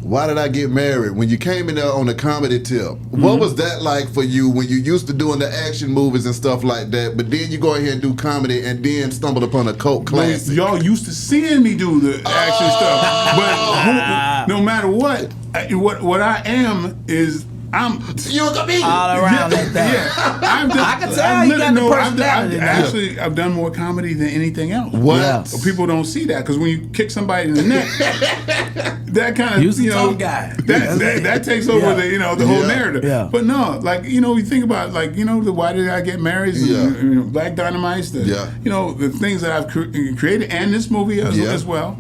Why Did I Get Married? When you came in there on the comedy tip, what was that like for you when you used to doing the action movies and stuff like that, but then you go ahead and do comedy and then stumbled upon a cult classic? Y'all used to seeing me do the action stuff, but no matter what I am is You're a comedian. All around like that. Yeah, I can tell you got the personality. I've done more comedy than anything else. What? Yeah. People don't see that because when you kick somebody in the neck, that kind of tough guy. That takes over the whole narrative. Yeah. But no, like you think about the Why Did I Get Married? Black Dynamite. The things that I've created and this movie as well.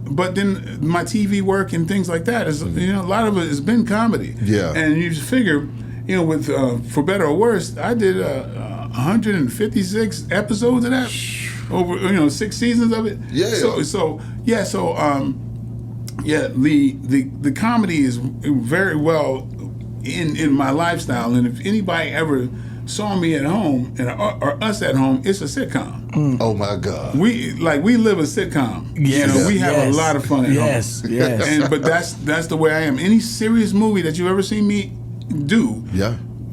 But then my TV work and things like that is, a lot of it has been comedy. Yeah. And you just figure, with For Better or Worse, I did 156 episodes of that over, 6 seasons of it. Yeah. The comedy is very well in my lifestyle, and if anybody ever saw me at home or us at home, it's a sitcom. Oh my God. We live a sitcom. Yes. We have a lot of fun at home. Yes. But that's the way I am. Any serious movie that you ever seen me do,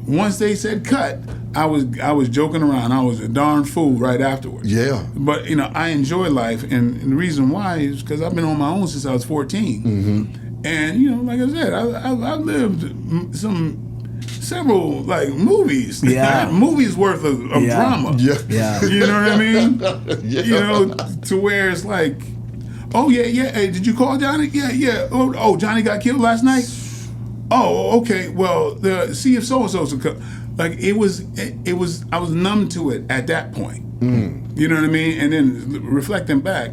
once they said cut, I was joking around. I was a darn fool right afterwards. Yeah. But I enjoy life, and the reason why is because I've been on my own since I was 14. Mm-hmm. And like I said, I've lived several movies. Yeah. Movies worth of drama. Yeah. You know what I mean? Yeah. To where it's like, oh yeah. Hey, did you call Johnny? Yeah. Oh, Johnny got killed last night. Oh, okay. Well, see if so and so's come. Like it was. I was numb to it at that point. You know what I mean? And then reflecting back,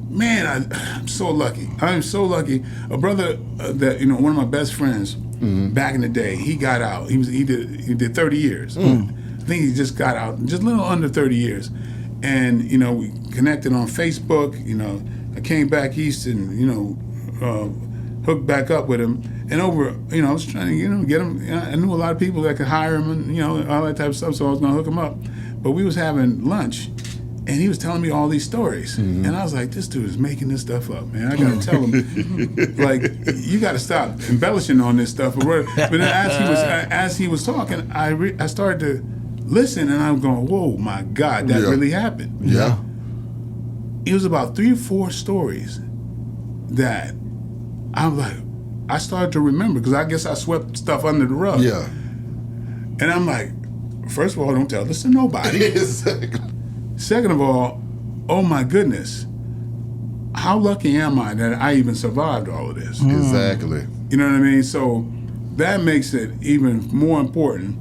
man, I'm so lucky. I'm so lucky. A brother that one of my best friends. Back in the day, he got out. He did 30 years. I think he just got out, just a little under 30 years. And we connected on Facebook. I came back east and hooked back up with him. And over, I was trying to get him. I knew a lot of people that could hire him and all that type of stuff. So I was gonna hook him up. But we was having lunch. And he was telling me all these stories. And I was like, this dude is making this stuff up, man. I got to tell him, you got to stop embellishing on this stuff. But then as he was talking, I started to listen, and I'm going, whoa, my God, that really happened. Yeah. It was about 3 or 4 stories that I'm like, I started to remember, because I guess I swept stuff under the rug. Yeah. And I'm like, first of all, don't tell this to nobody. Exactly. Second of all, oh my goodness, how lucky am I that I even survived all of this? Exactly. You know what I mean? So that makes it even more important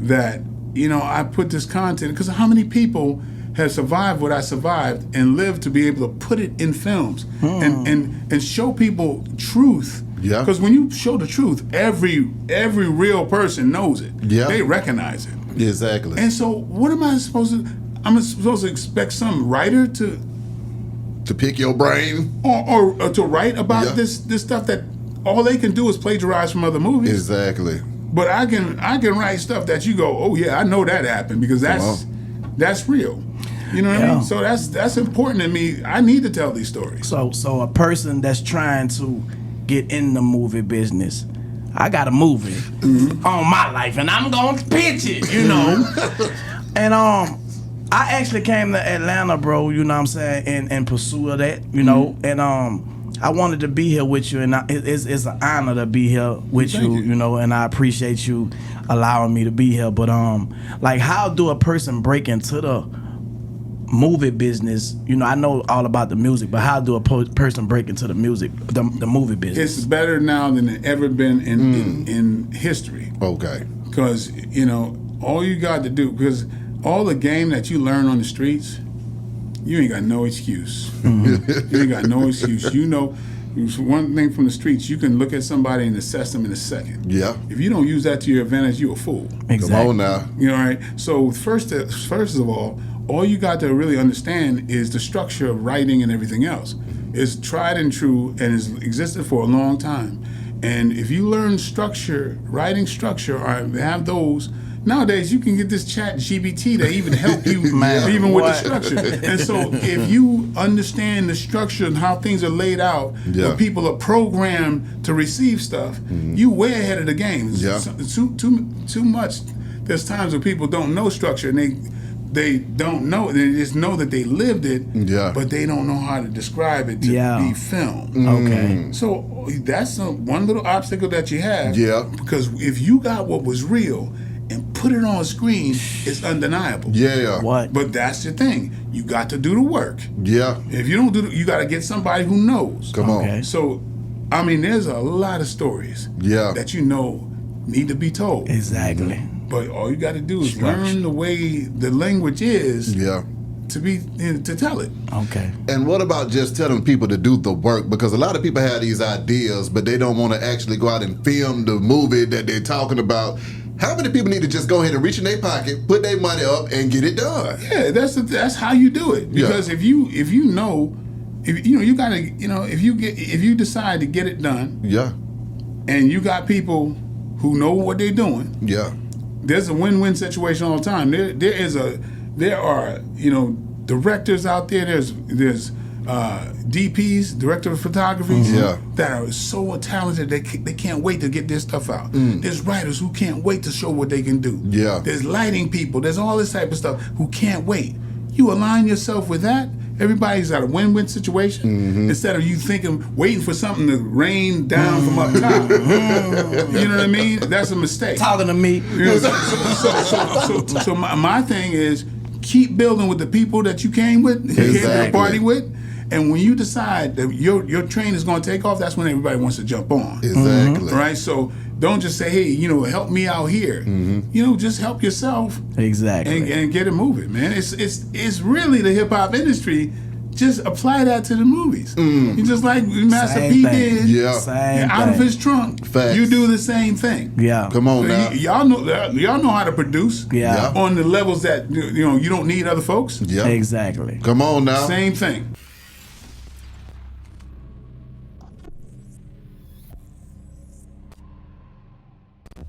that, I put this content, because how many people have survived what I survived and lived to be able to put it in films and show people truth. Yeah. Because when you show the truth, every real person knows it. Yeah. They recognize it. Exactly. And so what am I supposed to... I'm supposed to expect some writer to pick your brain or to write about this stuff that all they can do is plagiarize from other movies. Exactly. But I can write stuff that you go, oh yeah, I know that happened because that's real. You know what I mean? So that's important to me. I need to tell these stories. So a person that's trying to get in the movie business, I got a movie on my life and I'm gonna pitch it, And I actually came to Atlanta, bro, you know what I'm saying, in pursuit of that, and I wanted to be here with you, and it's an honor to be here with you, and I appreciate you allowing me to be here. But how do a person break into the movie business? I know all about the music, but how do a person break into the music, the movie business? It's better now than it ever been in history. Okay. Because all you got to do, because all the game that you learn on the streets, you ain't got no excuse. You ain't got no excuse. One thing from the streets, you can look at somebody and assess them in a second. Yeah. If you don't use that to your advantage, you a fool. Exactly. Come on now. Right? So first of all you got to really understand is the structure of writing and everything else. It's tried and true and has existed for a long time. And if you learn structure, writing structure, or have those, Nowadays, you can get this chat GBT to even help you, Man, even with the what? structure. And so, if you understand the structure and how things are laid out, when people are programmed to receive stuff, you way ahead of the game. Yeah. Too much. There's times when people don't know structure and they don't know it. They just know that they lived it, but they don't know how to describe it to be filmed. Okay. So that's one little obstacle that you have. Yeah. Because if you got what was real and put it on screen, it's undeniable. Yeah. What? But that's the thing. You got to do the work. Yeah. If you don't do you got to get somebody who knows. Come Okay. on. So, I mean, there's a lot of stories that you know need to be told. Exactly. But all you got to do is learn the way the language is to tell it. Okay. And what about just telling people to do the work? Because a lot of people have these ideas, but they don't want to actually go out and film the movie that they're talking about. How many people need to just go ahead and reach in their pocket, put their money up, and get it done? Yeah, that's how you do it. Because if you decide to get it done, and you got people who know what they're doing, there's a win-win situation all the time. There are directors out there. There's DPs, director of photography, that are so talented they can't wait to get their stuff out. There's writers who can't wait to show what they can do. There's lighting people. There's all this type of stuff who can't wait. You align yourself with that. Everybody's got a win-win situation instead of you waiting for something to rain down from up top. You know what I mean? That's a mistake. Talking to me. So my thing is keep building with the people that you came with, you came to the party with. And when you decide that your train is going to take off, that's when everybody wants to jump on. Exactly. Right? So don't just say, hey, help me out here. Just help yourself. Exactly. And get it moving, man. It's really the hip hop industry. Just apply that to the movies. You just like Master Same P thing. did. Same Out of thing. his trunk. Facts. You do the same thing. Yeah. Come on now. Y'all know how to produce. Yeah. On the levels that you don't need other folks. Yeah. Exactly. Come on now. Same thing.